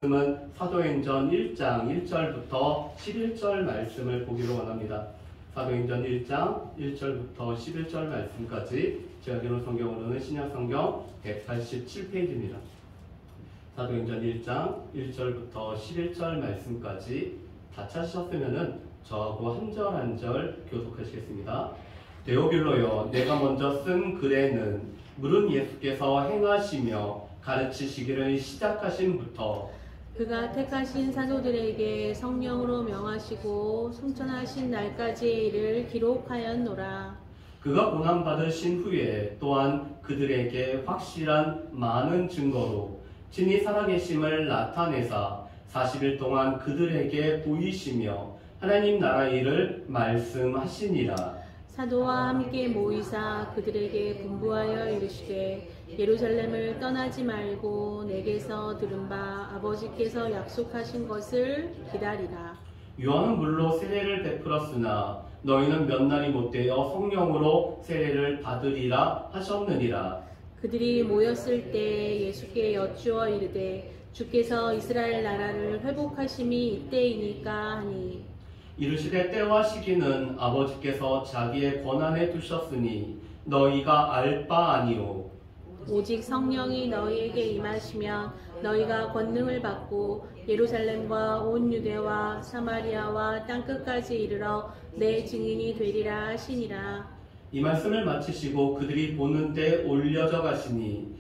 말씀은 사도행전 1장 1절부터 11절 말씀을 보기로 원합니다. 사도행전 1장 1절부터 11절 말씀까지 제가 기록 성경으로는 신약성경 187페이지입니다. 사도행전 1장 1절부터 11절 말씀까지 다 찾으셨으면 저하고 한 절 한 절 교독하시겠습니다. 데오빌로여, 내가 먼저 쓴 글에는 물은 예수께서 행하시며 가르치시기를 시작하신부터 그가 택하신 사도들에게 성령으로 명하시고 승천하신 날까지의 일을 기록하였노라. 그가 고난받으신 후에 또한 그들에게 확실한 많은 증거로 친히 살아계심을 나타내사 40일 동안 그들에게 보이시며 하나님 나라 일을 말씀하시니라. 사도와 함께 모이사 그들에게 분부하여 이르시되 예루살렘을 떠나지 말고 내게서 들은 바 아버지께서 약속하신 것을 기다리라. 요한은 물로 세례를 베풀었으나 너희는 몇 날이 못되어 성령으로 세례를 받으리라 하셨느니라. 그들이 모였을 때 예수께 여쭈어 이르되 주께서 이스라엘 나라를 회복하심이 이때이니까 하니 이르시되 때와 시기는 아버지께서 자기의 권한에 두셨으니 너희가 알 바 아니오. 오직 성령이 너희에게 임하시면 너희가 권능을 받고 예루살렘과 온 유대와 사마리아와 땅끝까지 이르러 내 증인이 되리라 하시니라. 이 말씀을 마치시고 그들이 보는 데 올려져 가시니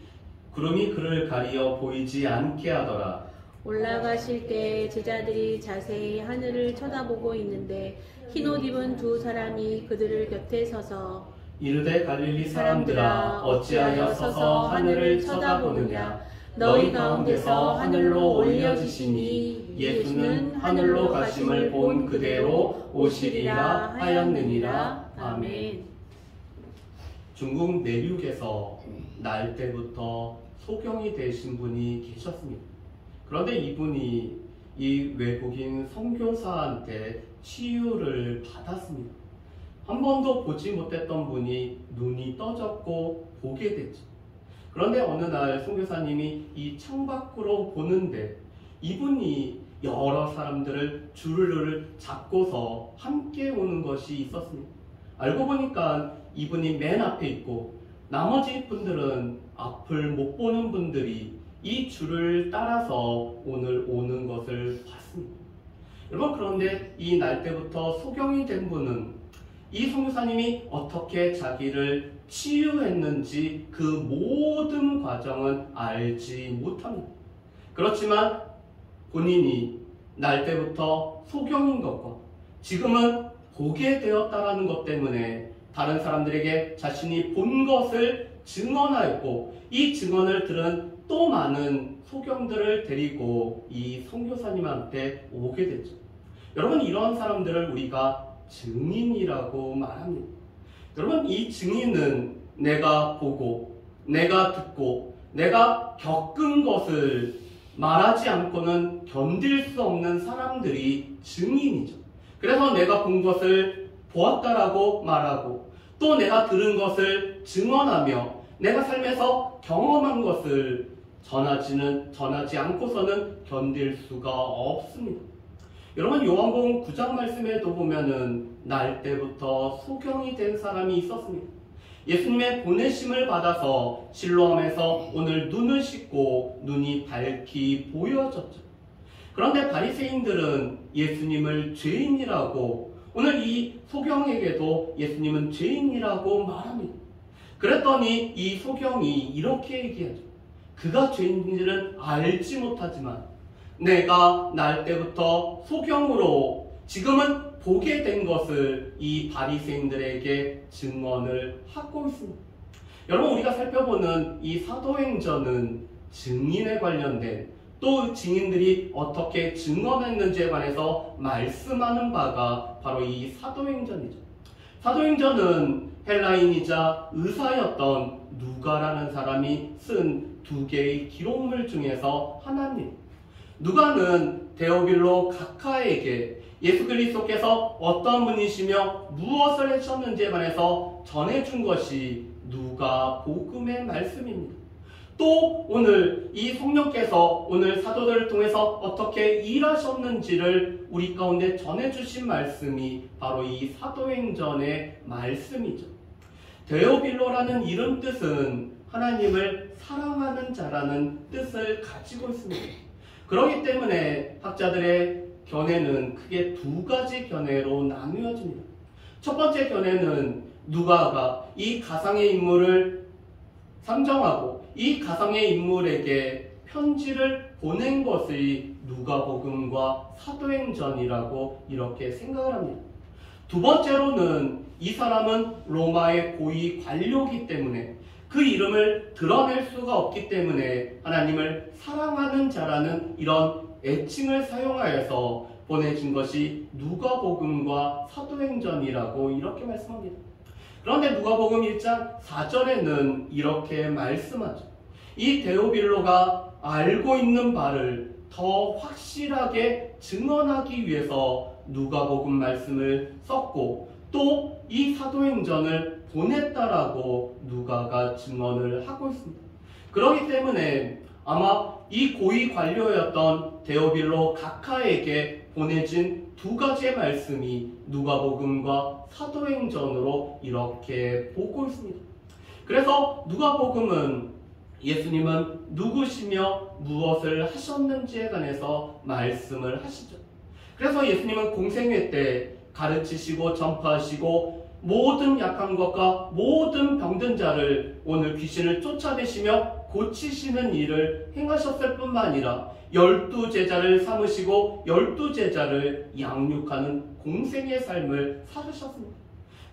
구름이 그를 가리어 보이지 않게 하더라. 올라가실 때 제자들이 자세히 하늘을 쳐다보고 있는데 흰옷 입은 두 사람이 그들을 곁에 서서 이르되 갈릴리 사람들아, 어찌하여 서서 하늘을 쳐다보느냐. 너희 가운데서 하늘로 올려지시니 예수는 하늘로 가심을 본 그대로 오시리라 하였느니라. 아멘. 중국 내륙에서 날 때부터 소경이 되신 분이 계셨습니다. 그런데 이분이 이 외국인 선교사한테 치유를 받았습니다. 한 번도 보지 못했던 분이 눈이 떠졌고 보게 됐죠. 그런데 어느 날 선교사님이 이 창밖으로 보는데 이분이 여러 사람들을 줄을 잡고서 함께 오는 것이 있었습니다. 알고 보니까 이분이 맨 앞에 있고 나머지 분들은 앞을 못 보는 분들이 이 줄을 따라서 오늘 오는 것을 봤습니다. 여러분, 그런데 이 날 때부터 소경이 된 분은 이 선교사님이 어떻게 자기를 치유했는지 그 모든 과정은 알지 못합니다. 그렇지만 본인이 날 때부터 소경인 것과 지금은 보게 되었다라는 것 때문에 다른 사람들에게 자신이 본 것을 증언하였고 이 증언을 들은 또 많은 소경들을 데리고 이 선교사님한테 오게 됐죠. 여러분, 이런 사람들을 우리가 증인이라고 말합니다. 여러분, 이 증인은 내가 보고 내가 듣고 내가 겪은 것을 말하지 않고는 견딜 수 없는 사람들이 증인이죠. 그래서 내가 본 것을 보았다라고 말하고 또 내가 들은 것을 증언하며 내가 삶에서 경험한 것을 전하지 않고서는 견딜 수가 없습니다. 여러분, 요한복음 9장 말씀에도 보면은 날 때부터 소경이 된 사람이 있었습니다. 예수님의 보내심을 받아서 실로암에서 오늘 눈을 씻고 눈이 밝히 보여졌죠. 그런데 바리새인들은 예수님을 죄인이라고, 오늘 이 소경에게도 예수님은 죄인이라고 말합니다. 그랬더니 이 소경이 이렇게 얘기하죠. 그가 죄인인지는 알지 못하지만 내가 날 때부터 소경으로 지금은 보게 된 것을 이 바리새인들에게 증언을 하고 있습니다. 여러분, 우리가 살펴보는 이 사도행전은 증인에 관련된, 또 증인들이 어떻게 증언했는지에 관해서 말씀하는 바가 바로 이 사도행전이죠. 사도행전은 헬라인이자 의사였던 누가라는 사람이 쓴 두 개의 기록물 중에서 하나입니다. 누가는 데오빌로 각하에게 예수 그리스도께서 어떤 분이시며 무엇을 하셨는지에 관해서 전해준 것이 누가 복음의 말씀입니다. 또 오늘 이 성령께서 오늘 사도들을 통해서 어떻게 일하셨는지를 우리 가운데 전해주신 말씀이 바로 이 사도행전의 말씀이죠. 데오빌로라는 이름 뜻은 하나님을 사랑하는 자라는 뜻을 가지고 있습니다. 그렇기 때문에 학자들의 견해는 크게 두 가지 견해로 나누어집니다. 첫 번째 견해는 누가가 이 가상의 인물을 상정하고 이 가상의 인물에게 편지를 보낸 것이 누가복음과 사도행전이라고 이렇게 생각을 합니다. 두 번째로는 이 사람은 로마의 고위 관료이기 때문에 그 이름을 드러낼 수가 없기 때문에 하나님을 사랑하는 자라는 이런 애칭을 사용하여서 보내준 것이 누가복음과 사도행전이라고 이렇게 말씀합니다. 그런데 누가복음 1장 4절에는 이렇게 말씀하죠. 이 데오빌로가 알고 있는 바를 더 확실하게 증언하기 위해서 누가복음 말씀을 썼고 또 이 사도행전을 보냈다라고 누가가 증언을 하고 있습니다. 그렇기 때문에 아마 이 고위 관료였던 데오빌로 각하에게 보내진 두 가지의 말씀이 누가복음과 사도행전으로 이렇게 보고 있습니다. 그래서 누가복음은 예수님은 누구시며 무엇을 하셨는지에 관해서 말씀을 하시죠. 그래서 예수님은 공생애 때 가르치시고 전파하시고 모든 약한 것과 모든 병든 자를 오늘 귀신을 쫓아내시며 고치시는 일을 행하셨을 뿐만 아니라 12제자를 삼으시고 12제자를 양육하는 공생의 삶을 살으셨습니다.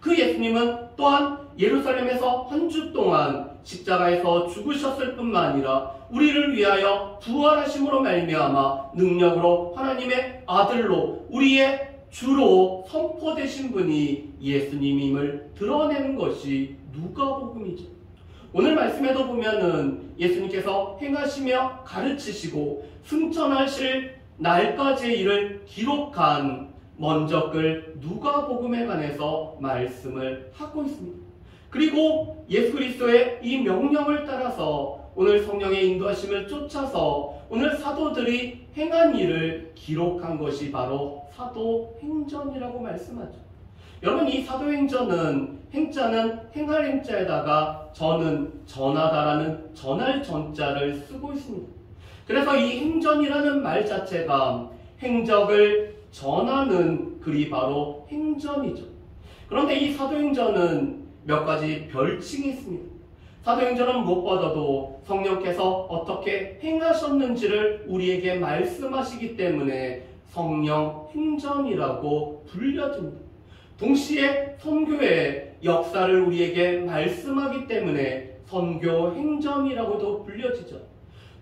그 예수님은 또한 예루살렘에서 한 주 동안 십자가에서 죽으셨을 뿐만 아니라 우리를 위하여 부활하심으로 말미암아 능력으로 하나님의 아들로 우리의 주로 선포되신 분이 예수님임을 드러내는 것이 누가복음이죠. 오늘 말씀에도 보면은 예수님께서 행하시며 가르치시고 승천하실 날까지의 일을 기록한 먼저글 누가복음에 관해서 말씀을 하고 있습니다. 그리고 예수 그리스도의 이 명령을 따라서 오늘 성령의 인도하심을 쫓아서 오늘 사도들이 행한 일을 기록한 것이 바로 사도행전이라고 말씀하죠. 여러분, 이 사도행전은 행자는 행할 행자에다가 전은 전하다라는 전할 전자를 쓰고 있습니다. 그래서 이 행전이라는 말 자체가 행적을 전하는 글이 바로 행전이죠. 그런데 이 사도행전은 몇 가지 별칭이 있습니다. 사도행전은 무엇보다도 성령께서 어떻게 행하셨는지를 우리에게 말씀하시기 때문에 성령 행전이라고 불려집니다. 동시에 선교의 역사를 우리에게 말씀하기 때문에 선교 행전이라고도 불려지죠.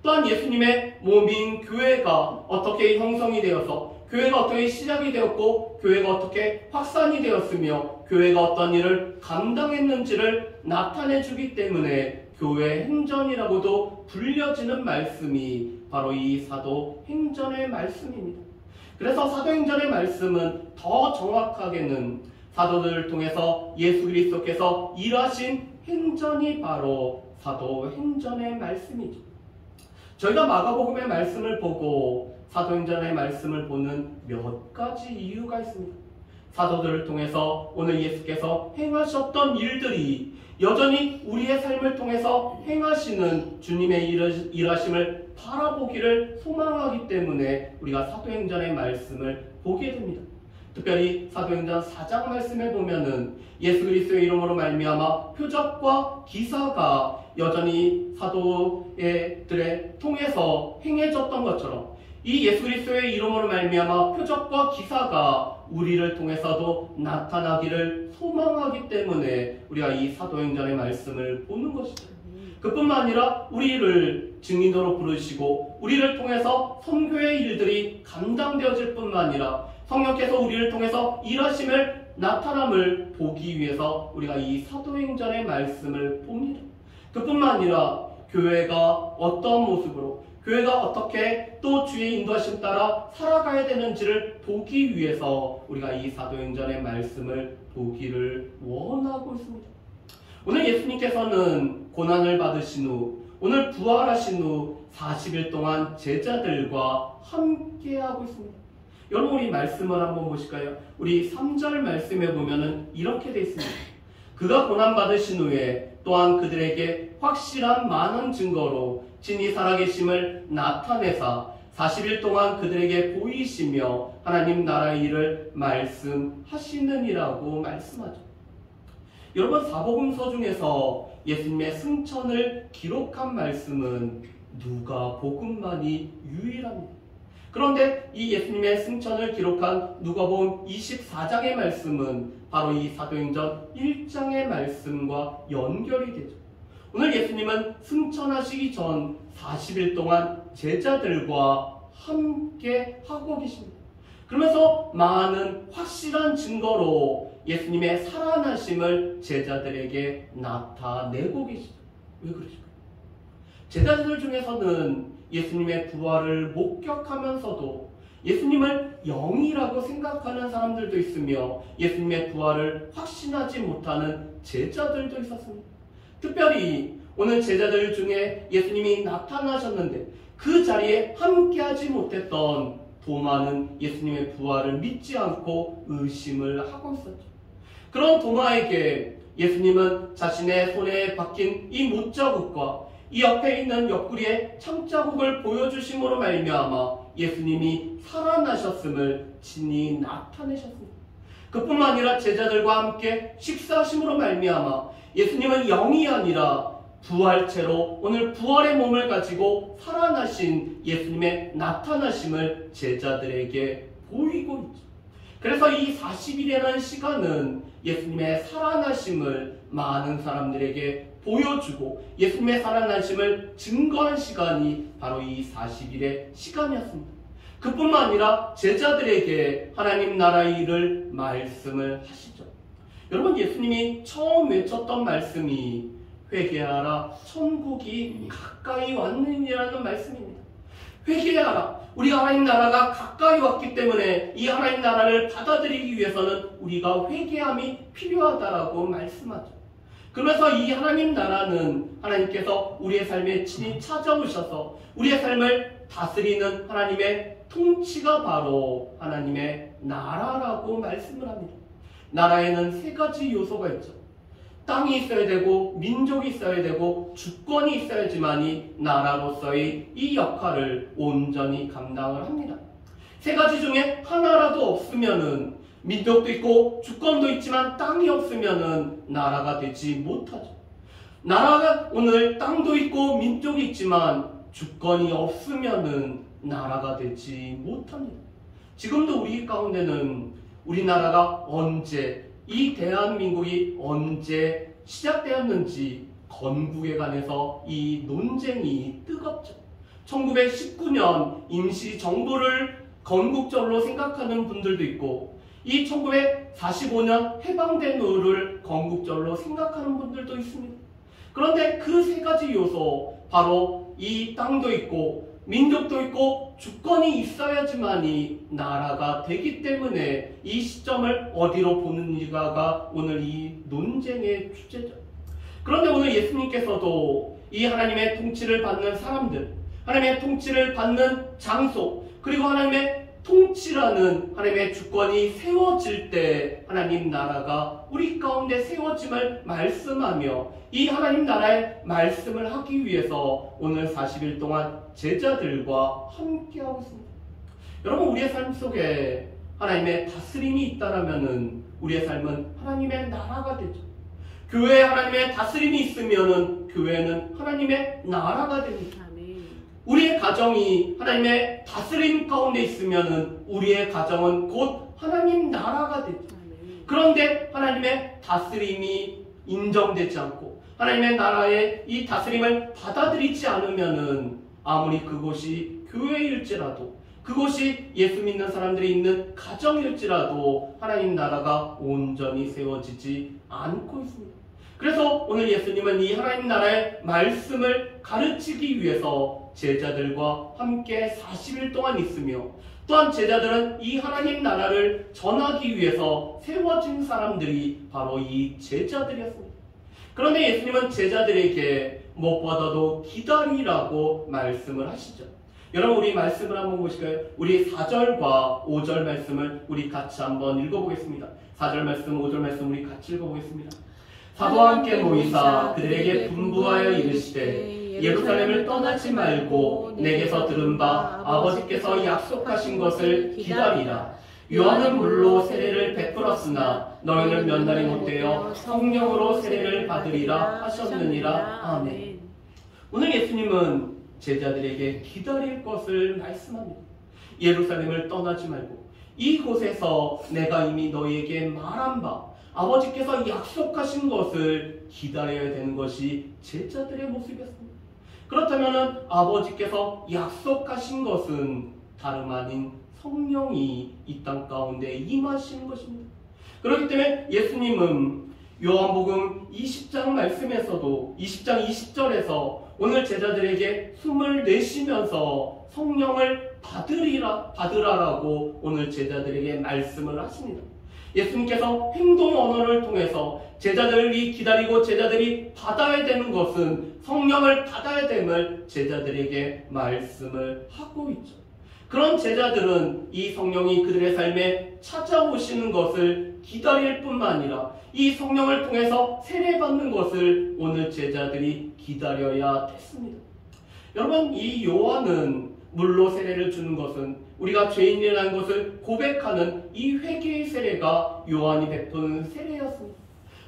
또한 예수님의 몸인 교회가 어떻게 형성이 되어서 교회가 어떻게 시작이 되었고 교회가 어떻게 확산이 되었으며 교회가 어떤 일을 감당했는지를 나타내 주기 때문에 교회 행전이라고도 불려지는 말씀이 바로 이 사도행전의 말씀입니다. 그래서 사도행전의 말씀은 더 정확하게는 사도들을 통해서 예수 그리스도께서 일하신 행전이 바로 사도행전의 말씀이죠. 저희가 마가복음의 말씀을 보고 사도행전의 말씀을 보는 몇 가지 이유가 있습니다. 사도들을 통해서 오늘 예수께서 행하셨던 일들이 여전히 우리의 삶을 통해서 행하시는 주님의 일하심을 바라보기를 소망하기 때문에 우리가 사도행전의 말씀을 보게 됩니다. 특별히 사도행전 4장 말씀에 보면은 예수 그리스도의 이름으로 말미암아 표적과 기사가 여전히 사도들의 통해서 행해졌던 것처럼 이 예수 그리스도의 이름으로 말미암아 표적과 기사가 우리를 통해서도 나타나기를 소망하기 때문에 우리가 이 사도행전의 말씀을 보는 것이죠. 그뿐만 아니라 우리를 증인으로 부르시고 우리를 통해서 선교의 일들이 감당되어질 뿐만 아니라 성령께서 우리를 통해서 일하심을 나타남을 보기 위해서 우리가 이 사도행전의 말씀을 봅니다. 그뿐만 아니라 교회가 어떤 모습으로 교회가 어떻게 또 주의 인도하심 따라 살아가야 되는지를 보기 위해서 우리가 이 사도행전의 말씀을 보기를 원하고 있습니다. 오늘 예수님께서는 고난을 받으신 후 오늘 부활하신 후 40일 동안 제자들과 함께하고 있습니다. 여러분, 우리 말씀을 한번 보실까요? 우리 3절 말씀에 보면은 이렇게 되어 있습니다. 그가 고난받으신 후에 또한 그들에게 확실한 많은 증거로 진히 살아계심을 나타내사 40일 동안 그들에게 보이시며 하나님 나라의 일을 말씀하시느니라고 말씀하죠. 여러분, 사복음서 중에서 예수님의 승천을 기록한 말씀은 누가복음만이 유일합니다. 그런데 이 예수님의 승천을 기록한 누가복음 24장의 말씀은 바로 이 사도행전 1장의 말씀과 연결이 되죠. 오늘 예수님은 승천하시기 전 40일 동안 제자들과 함께 하고 계십니다. 그러면서 많은 확실한 증거로 예수님의 살아나심을 제자들에게 나타내고 계시죠. 왜 그러실까요? 제자들 중에서는 예수님의 부활을 목격하면서도 예수님을 영이라고 생각하는 사람들도 있으며 예수님의 부활을 확신하지 못하는 제자들도 있었습니다. 특별히 오늘 제자들 중에 예수님이 나타나셨는데 그 자리에 함께하지 못했던 도마는 예수님의 부활을 믿지 않고 의심을 하고 있었죠. 그런 도마에게 예수님은 자신의 손에 박힌 이 못자국과 이 옆에 있는 옆구리에 창자국을 보여주심으로 말미암아 예수님이 살아나셨음을 친히 나타내셨습니다. 그뿐만 아니라 제자들과 함께 식사하심으로 말미암아 예수님은 영이 아니라 부활체로 오늘 부활의 몸을 가지고 살아나신 예수님의 나타나심을 제자들에게 보이고 있죠. 그래서 이 40일이라는 시간은 예수님의 살아나심을 많은 사람들에게 보여주고 예수님의 살아나심을 증거한 시간이 바로 이 40일의 시간이었습니다. 그뿐만 아니라 제자들에게 하나님 나라의 일을 말씀을 하시죠. 여러분, 예수님이 처음 외쳤던 말씀이 회개하라, 천국이 가까이 왔느니라는 말씀입니다. 회개하라. 우리가 하나님 나라가 가까이 왔기 때문에 이 하나님 나라를 받아들이기 위해서는 우리가 회개함이 필요하다라고 말씀하죠. 그러면서 이 하나님 나라는 하나님께서 우리의 삶에 친히 찾아오셔서 우리의 삶을 다스리는 하나님의 통치가 바로 하나님의 나라라고 말씀을 합니다. 나라에는 세 가지 요소가 있죠. 땅이 있어야 되고 민족이 있어야 되고 주권이 있어야지만이 나라로서의 이 역할을 온전히 감당을 합니다. 세 가지 중에 하나라도 없으면은 민족도 있고 주권도 있지만 땅이 없으면은 나라가 되지 못하죠. 나라가 오늘 땅도 있고 민족이 있지만 주권이 없으면은 나라가 되지 못합니다. 지금도 우리 가운데는 우리나라가 언제, 이 대한민국이 언제 시작되었는지 건국에 관해서 이 논쟁이 뜨겁죠. 1919년 임시정부를 건국절로 생각하는 분들도 있고 이 1945년 해방된 후를 건국절로 생각하는 분들도 있습니다. 그런데 그 세 가지 요소, 바로 이 땅도 있고 민족도 있고 주권이 있어야지만이 나라가 되기 때문에 이 시점을 어디로 보는가가 오늘 이 논쟁의 주제죠. 그런데 오늘 예수님께서도 이 하나님의 통치를 받는 사람들, 하나님의 통치를 받는 장소, 그리고 하나님의 통치라는 하나님의 주권이 세워질 때 하나님 나라가 우리 가운데 세워짐을 말씀하며 이 하나님 나라의 말씀을 하기 위해서 오늘 40일 동안 제자들과 함께하고 있습니다. 여러분, 우리의 삶 속에 하나님의 다스림이 있다라면은 우리의 삶은 하나님의 나라가 되죠. 교회에 하나님의 다스림이 있으면은 교회는 하나님의 나라가 됩니다. 우리의 가정이 하나님의 다스림 가운데 있으면은 우리의 가정은 곧 하나님 나라가 되죠. 그런데 하나님의 다스림이 인정되지 않고 하나님의 나라의 이 다스림을 받아들이지 않으면은 아무리 그곳이 교회일지라도 그곳이 예수 믿는 사람들이 있는 가정일지라도 하나님 나라가 온전히 세워지지 않고 있습니다. 그래서 오늘 예수님은 이 하나님 나라의 말씀을 가르치기 위해서 제자들과 함께 40일 동안 있으며 또한 제자들은 이 하나님 나라를 전하기 위해서 세워진 사람들이 바로 이 제자들이었습니다. 그런데 예수님은 제자들에게 무엇보다도 기다리라고 말씀을 하시죠. 여러분 우리 말씀을 한번 보실까요? 우리 4절과 5절 말씀을 우리 같이 한번 읽어보겠습니다. 4절 말씀, 5절 말씀 우리 같이 읽어보겠습니다. 사도와 함께 모이사 그들에게 분부하여 이르시되 예루살렘을 떠나지 말고 내게서 들은 바 아버지께서 약속하신 것을 기다리라. 요한은 물로 세례를 베풀었으나 너희는 몇 날이 못되어 성령으로 세례를 받으리라 하셨느니라. 아멘. 오늘 예수님은 제자들에게 기다릴 것을 말씀합니다. 예루살렘을 떠나지 말고 이곳에서 내가 이미 너희에게 말한 바 아버지께서 약속하신 것을 기다려야 되는 것이 제자들의 모습이었습니다. 그렇다면 아버지께서 약속하신 것은 다름 아닌 성령이 이 땅 가운데 임하시는 것입니다. 그렇기 때문에 예수님은 요한복음 20장 말씀에서도 20장 20절에서 오늘 제자들에게 숨을 내쉬면서 성령을 받으라라고 오늘 제자들에게 말씀을 하십니다. 예수님께서 행동 언어를 통해서 제자들이 기다리고 제자들이 받아야 되는 것은 성령을 받아야 됨을 제자들에게 말씀을 하고 있죠. 그런 제자들은 이 성령이 그들의 삶에 찾아오시는 것을 기다릴 뿐만 아니라 이 성령을 통해서 세례받는 것을 오늘 제자들이 기다려야 됐습니다. 여러분 이 요한은 물로 세례를 주는 것은 우리가 죄인이라는 것을 고백하는 이 회개의 세례가 요한이 베푸는 세례였습니다.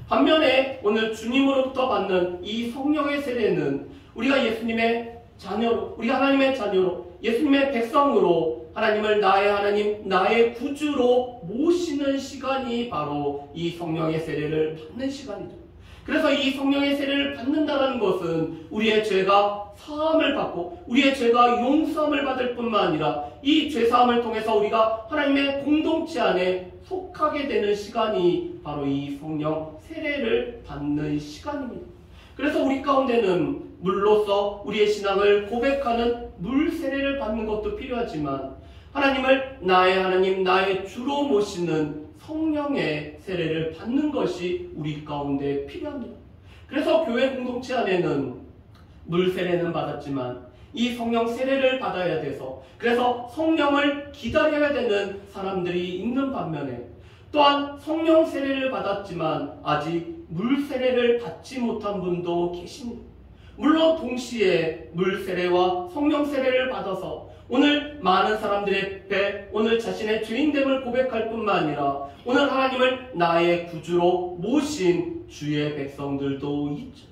반면에 오늘 주님으로부터 받는 이 성령의 세례는 우리가 예수님의 자녀로, 우리가 하나님의 자녀로, 예수님의 백성으로 하나님을 나의 하나님, 나의 구주로 모시는 시간이 바로 이 성령의 세례를 받는 시간이죠. 그래서 이 성령의 세례를 받는다는 것은 우리의 죄가 사함을 받고 우리의 죄가 용서함을 받을 뿐만 아니라 이 죄사함을 통해서 우리가 하나님의 공동체 안에 속하게 되는 시간이 바로 이 성령 세례를 받는 시간입니다. 그래서 우리 가운데는 물로서 우리의 신앙을 고백하는 물 세례를 받는 것도 필요하지만 하나님을 나의 하나님, 나의 주로 모시는 성령의 세례를 받는 것이 우리 가운데 필요합니다. 그래서 교회 공동체 안에는 물 세례는 받았지만 이 성령 세례를 받아야 돼서 그래서 성령을 기다려야 되는 사람들이 있는 반면에 또한 성령 세례를 받았지만 아직 물 세례를 받지 못한 분도 계십니다. 물론 동시에 물 세례와 성령 세례를 받아서 오늘 많은 사람들의 앞에 오늘 자신의 죄인됨을 고백할 뿐만 아니라 오늘 하나님을 나의 구주로 모신 주의 백성들도 있죠.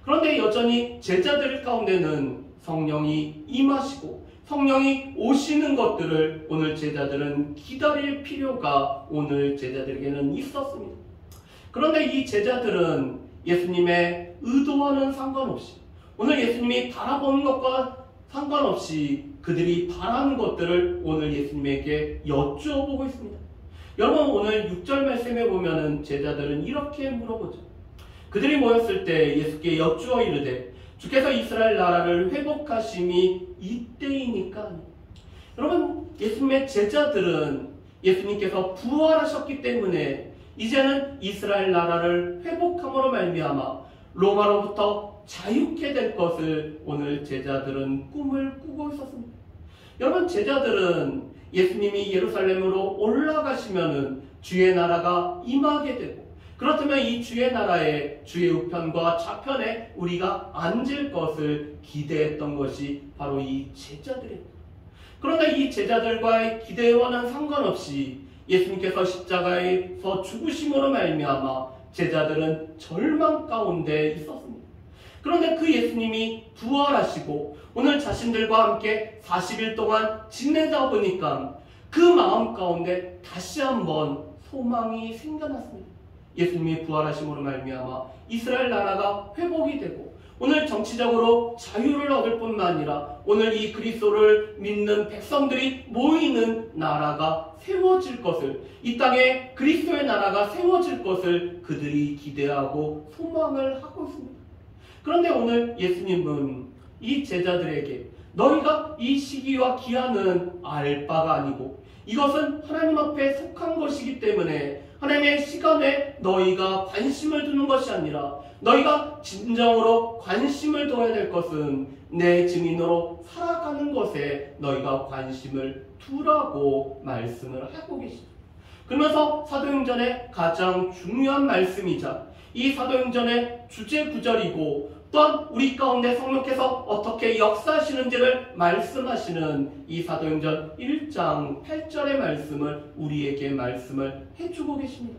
그런데 여전히 제자들 가운데는 성령이 임하시고 성령이 오시는 것들을 오늘 제자들은 기다릴 필요가 오늘 제자들에게는 있었습니다. 그런데 이 제자들은 예수님의 의도와는 상관없이 오늘 예수님이 바라보는 것과 상관없이 그들이 바라는 것들을 오늘 예수님에게 여쭈어보고 있습니다. 여러분 오늘 6절 말씀에 보면은 제자들은 이렇게 물어보죠. 그들이 모였을 때 예수께 여쭈어 이르되 주께서 이스라엘 나라를 회복하심이 이때이니까. 여러분 예수님의 제자들은 예수님께서 부활하셨기 때문에 이제는 이스라엘 나라를 회복함으로 말미암아 로마로부터 자유케 될 것을 오늘 제자들은 꿈을 꾸고 있었습니다. 여러분 제자들은 예수님이 예루살렘으로 올라가시면은 주의 나라가 임하게 되고 그렇다면 이 주의 나라에 주의 우편과 좌편에 우리가 앉을 것을 기대했던 것이 바로 이 제자들입니다. 그런데 이 제자들과의 기대와는 상관없이 예수님께서 십자가에서 죽으심으로 말미암아 제자들은 절망 가운데 있었습니다. 그런데 그 예수님이 부활하시고 오늘 자신들과 함께 40일 동안 지내다 보니까 그 마음 가운데 다시 한번 소망이 생겨났습니다. 예수님이 부활하심으로 말미암아 이스라엘 나라가 회복이 되고 오늘 정치적으로 자유를 얻을 뿐만 아니라 오늘 이 그리스도를 믿는 백성들이 모이는 나라가 세워질 것을 이 땅에 그리스도의 나라가 세워질 것을 그들이 기대하고 소망을 하고 있습니다. 그런데 오늘 예수님은 이 제자들에게 너희가 이 시기와 기한은 알 바가 아니고 이것은 하나님 앞에 속한 것이기 때문에 하나님의 시간에 너희가 관심을 두는 것이 아니라 너희가 진정으로 관심을 둬야 될 것은 내 증인으로 살아가는 것에 너희가 관심을 두라고 말씀을 하고 계십니다. 그러면서 사도행전의 가장 중요한 말씀이자 이 사도행전의 주제 구절이고 또한 우리 가운데 성령께서 어떻게 역사하시는지를 말씀하시는 이 사도행전 1장 8절의 말씀을 우리에게 말씀을 해주고 계십니다.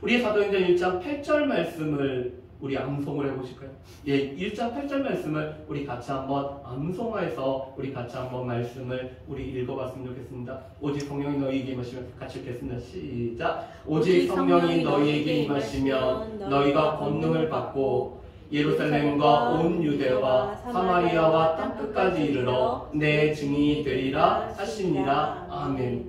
우리 사도행전 1장 8절 말씀을 우리 암송을 해보실까요? 예, 1장 8절 말씀을 우리 같이 한번 암송해서 우리 같이 한번 말씀을 우리 읽어봤으면 좋겠습니다. 오직 성령이 너희에게 임하시면 같이 읽겠습니다. 시작. 오직 성령이 너희에게 임하시면 너희가 권능을 받고 예루살렘과 온 유대와 사마리아와 땅끝까지 이르러 내 증인이 되리라 하시니라. 아멘.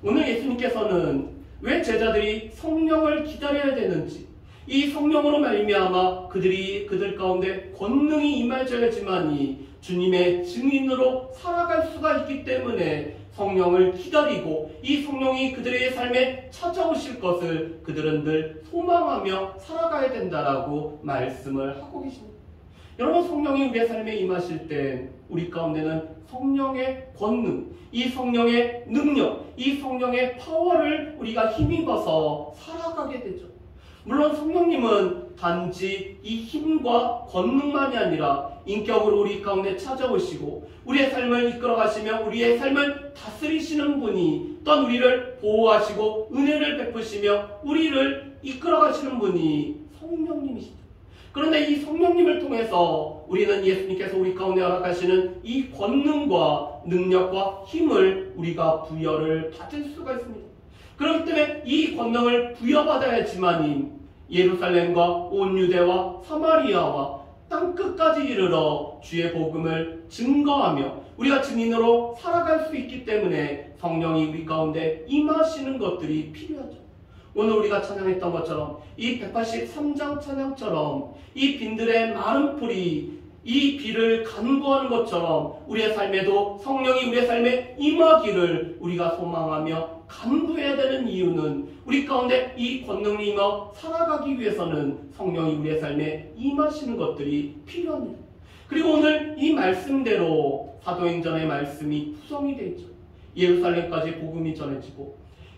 오늘 예수님께서는 왜 제자들이 성령을 기다려야 되는지, 이 성령으로 말미암아 그들 가운데 권능이 임하여야지만이 주님의 증인으로 살아갈 수가 있기 때문에 성령을 기다리고 이 성령이 그들의 삶에 찾아오실 것을 그들은 늘 소망하며 살아가야 된다라고 말씀을 하고 계십니다. 여러분, 성령이 우리의 삶에 임하실 때 우리 가운데는 성령의 권능, 이 성령의 능력, 이 성령의 파워를 우리가 힘입어서 살아가게 되죠. 물론 성령님은 단지 이 힘과 권능만이 아니라 인격으로 우리 가운데 찾아오시고 우리의 삶을 이끌어가시며 우리의 삶을 다스리시는 분이, 또한 우리를 보호하시고 은혜를 베푸시며 우리를 이끌어가시는 분이 성령님이시죠. 그런데 이 성령님을 통해서 우리는 예수님께서 우리 가운데 허락하시는 이 권능과 능력과 힘을 우리가 부여를 받을 수가 있습니다. 그렇기 때문에 이 권능을 부여받아야지만이 예루살렘과 온 유대와 사마리아와 땅끝까지 이르러 주의 복음을 증거하며 우리가 증인으로 살아갈 수 있기 때문에 성령이 우리 가운데 임하시는 것들이 필요하죠. 오늘 우리가 찬양했던 것처럼 이 183장 찬양처럼 이 빈들의 마른 풀이 이 비를 간구하는 것처럼 우리의 삶에도 성령이 우리의 삶에 임하기를 우리가 소망하며 간구해야 되는 이유는 우리 가운데 이 권능이 임하 살아가기 위해서는 성령이 우리의 삶에 임하시는 것들이 필요합니다. 그리고 오늘 이 말씀대로 사도행전의 말씀이 구성이 되어 있죠. 예루살렘까지 복음이 전해지고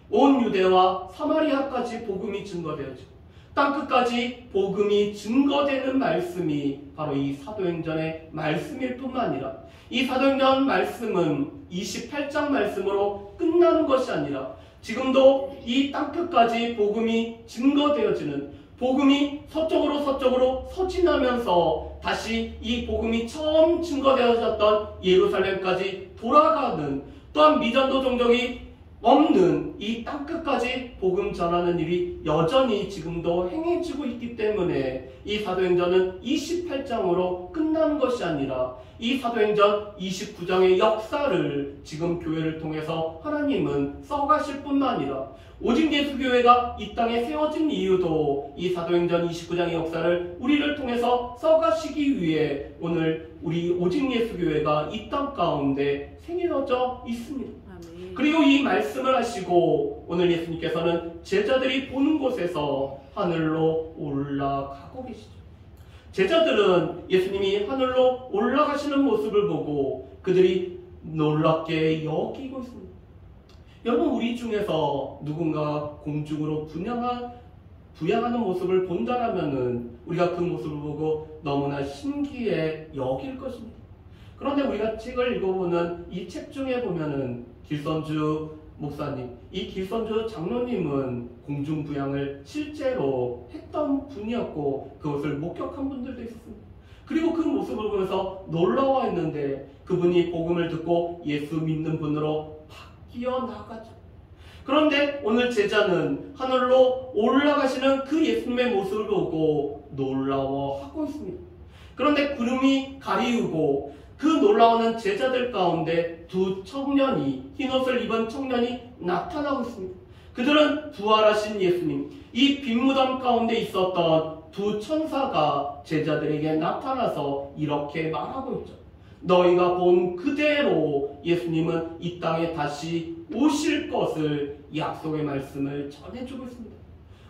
온 유대와 사마리아까지 복음이 증거되어지고 땅끝까지 복음이 증거되는 말씀이 바로 이 사도행전의 말씀일 뿐만 아니라 이 사도행전 말씀은 28장 말씀으로 끝나는 것이 아니라 지금도 이 땅끝까지 복음이 증거되어지는, 복음이 서쪽으로 서진하면서 다시 이 복음이 처음 증거되어졌던 예루살렘까지 돌아가는, 또한 미전도 종족이 없는 이 땅끝까지 복음 전하는 일이 여전히 지금도 행해지고 있기 때문에 이 사도행전은 28장으로 끝나는 것이 아니라 이 사도행전 29장의 역사를 지금 교회를 통해서 하나님은 써가실 뿐만 아니라 오직 예수교회가 이 땅에 세워진 이유도 이 사도행전 29장의 역사를 우리를 통해서 써가시기 위해 오늘 우리 오직 예수교회가 이 땅 가운데 생겨져 있습니다. 그리고 이 말씀을 하시고 오늘 예수님께서는 제자들이 보는 곳에서 하늘로 올라가고 계시죠. 제자들은 예수님이 하늘로 올라가시는 모습을 보고 그들이 놀랍게 여기고 있습니다. 여러분, 우리 중에서 누군가 공중으로 부양하는 모습을 본다라면은 우리가 그 모습을 보고 너무나 신기해 여길 것입니다. 그런데 우리가 책을 읽어보는 이 책 중에 보면은 길선주 목사님, 이 길선주 장로님은 공중부양을 실제로 했던 분이었고 그것을 목격한 분들도 있었습니다. 그리고 그 모습을 보면서 놀라워했는데 그분이 복음을 듣고 예수 믿는 분으로 바뀌어 나가죠. 그런데 오늘 제자는 하늘로 올라가시는 그 예수님의 모습을 보고 놀라워하고 있습니다. 그런데 구름이 가리우고 그 놀라워하는 제자들 가운데 두 청년이, 흰옷을 입은 청년이 나타나고 있습니다. 그들은 부활하신 예수님, 이 빈무덤 가운데 있었던 두 천사가 제자들에게 나타나서 이렇게 말하고 있죠. 너희가 본 그대로 예수님은 이 땅에 다시 오실 것을 약속의 말씀을 전해주고 있습니다.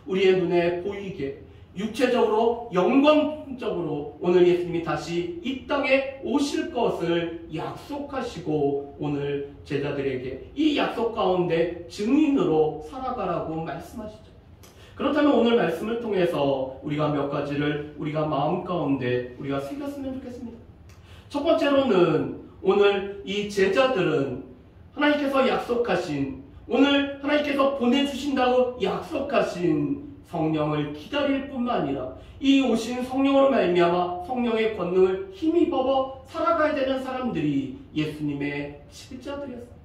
우리의 눈에 보이게 육체적으로 영광적으로 오늘 예수님이 다시 이 땅에 오실 것을 약속하시고 오늘 제자들에게 이 약속 가운데 증인으로 살아가라고 말씀하시죠. 그렇다면 오늘 말씀을 통해서 우리가 몇 가지를 우리가 마음 가운데 우리가 새겼으면 좋겠습니다. 첫 번째로는 오늘 이 제자들은 하나님께서 약속하신, 오늘 하나님께서 보내주신다고 약속하신 성령을 기다릴 뿐만 아니라 이 오신 성령으로 말미암아 성령의 권능을 힘입어 살아가야 되는 사람들이 예수님의 제자들이었습니다.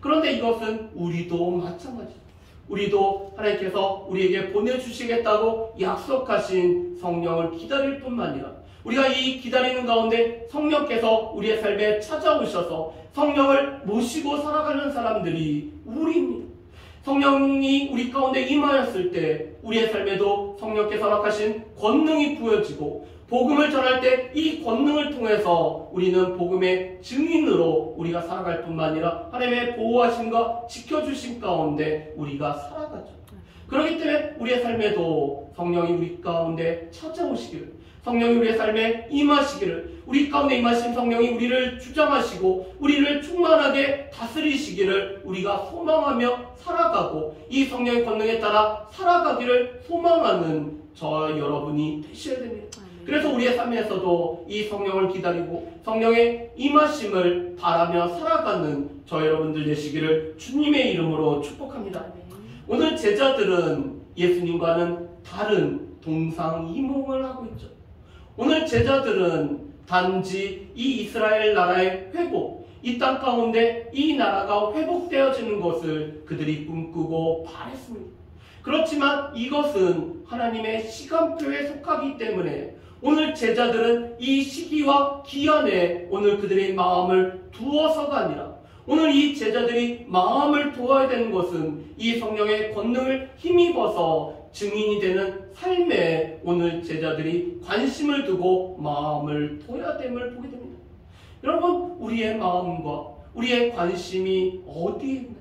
그런데 이것은 우리도 마찬가지입니다. 우리도 하나님께서 우리에게 보내주시겠다고 약속하신 성령을 기다릴 뿐만 아니라 우리가 이 기다리는 가운데 성령께서 우리의 삶에 찾아오셔서 성령을 모시고 살아가는 사람들이 우리입니다. 성령이 우리 가운데 임하였을 때 우리의 삶에도 성령께서 허락하신 권능이 부여지고 복음을 전할 때 이 권능을 통해서 우리는 복음의 증인으로 우리가 살아갈 뿐만 아니라 하나님의 보호하심과 지켜주심 가운데 우리가 살아가죠. 그렇기 때문에 우리의 삶에도 성령이 우리 가운데 찾아오시기를, 성령이 우리의 삶에 임하시기를, 우리 가운데 임하신 성령이 우리를 주장하시고 우리를 충만하게 다스리시기를 우리가 소망하며 살아가고 이 성령의 권능에 따라 살아가기를 소망하는 저와 여러분이 되셔야 됩니다. 그래서 우리의 삶에서도 이 성령을 기다리고 성령의 임하심을 바라며 살아가는 저 여러분들 되시기를 주님의 이름으로 축복합니다. 오늘 제자들은 예수님과는 다른 동상이몽을 하고 있죠. 오늘 제자들은 단지 이 이스라엘 나라의 회복, 이 땅 가운데 이 나라가 회복되어지는 것을 그들이 꿈꾸고 바랬습니다. 그렇지만 이것은 하나님의 시간표에 속하기 때문에 오늘 제자들은 이 시기와 기한에 오늘 그들의 마음을 두어서가 아니라 오늘 이 제자들이 마음을 두어야 되는 것은 이 성령의 권능을 힘입어서 증인이 되는 삶에 오늘 제자들이 관심을 두고 마음을 둬야 됨을 보게 됩니다. 여러분, 우리의 마음과 우리의 관심이 어디에 있나요?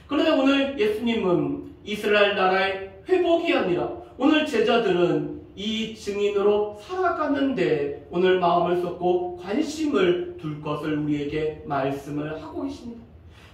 그런데 오늘 예수님은 이스라엘 나라의 회복이 아니라 오늘 제자들은 이 증인으로 살아가는데 오늘 마음을 쏟고 관심을 둘 것을 우리에게 말씀을 하고 계십니다.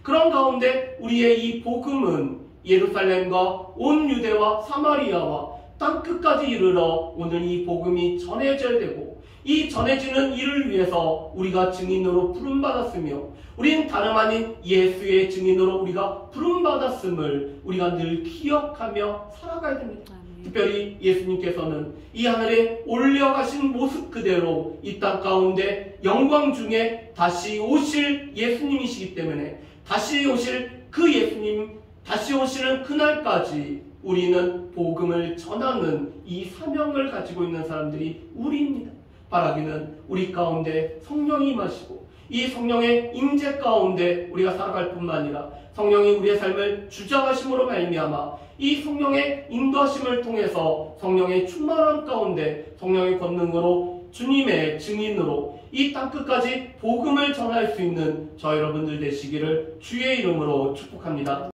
그런 가운데 우리의 이 복음은 예루살렘과 온 유대와 사마리아와 땅끝까지 이르러 오늘 이 복음이 전해져야 되고 이 전해지는 일을 위해서 우리가 증인으로 부름받았으며 우리는 다름 아닌 예수의 증인으로 우리가 부름받았음을 우리가 늘 기억하며 살아가야 됩니다. 특별히 예수님께서는 이 하늘에 올려가신 모습 그대로 이 땅 가운데 영광 중에 다시 오실 예수님이시기 때문에 다시 오실 그 예수님, 다시 오시는 그날까지 우리는 복음을 전하는 이 사명을 가지고 있는 사람들이 우리입니다. 바라기는 우리 가운데 성령이 임하시고 이 성령의 임재 가운데 우리가 살아갈 뿐만 아니라 성령이 우리의 삶을 주장하심으로 말미암아 이 성령의 인도하심을 통해서 성령의 충만함 가운데 성령의 권능으로 주님의 증인으로 이 땅끝까지 복음을 전할 수 있는 저 여러분들 되시기를 주의 이름으로 축복합니다.